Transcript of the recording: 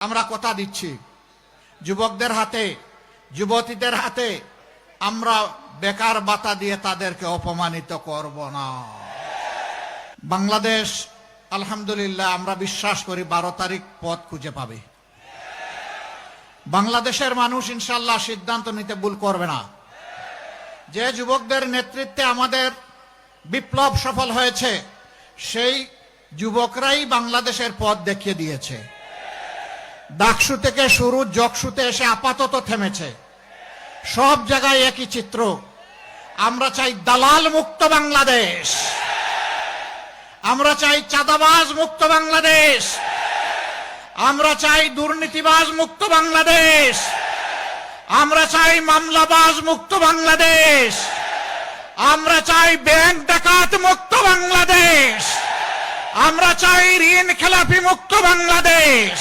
আমরা কথা দিচ্ছি যুবকদের হাতে যুবতীদের হাতে আমরা বেকার ভাতা দিয়ে তাদেরকে অপমানিত করব না। বাংলাদেশ আলহামদুলিল্লাহ আমরা বিশ্বাস করি 12 তারিখ পথ খুঁজে পাবে। বাংলাদেশের মানুষ ইনশাআল্লাহ সিদ্ধান্ত নিতে ভুল করবে না। যে যুবকদের নেতৃত্বে আমাদের বিপ্লব সফল হয়েছে সেই যুবকরাই বাংলাদেশের পথ দেখিয়ে দিয়েছে। ডাকসু থেকে শুরু জকসুতে এসে আপাতত থেমেছে। সব জায়গায় একই চিত্র। আমরা চাই দালাল মুক্ত বাংলাদেশ, আমরা চাই চাঁদাবাজ মুক্ত বাংলাদেশ, আমরা চাই দুর্নীতিবাজ মুক্ত বাংলাদেশ, আমরা চাই মামলাবাজ মুক্ত বাংলাদেশ, আমরা চাই ব্যাংক ডাকাত মুক্ত বাংলাদেশ, আমরা চাই ঋণ খেলাপি মুক্ত বাংলাদেশ।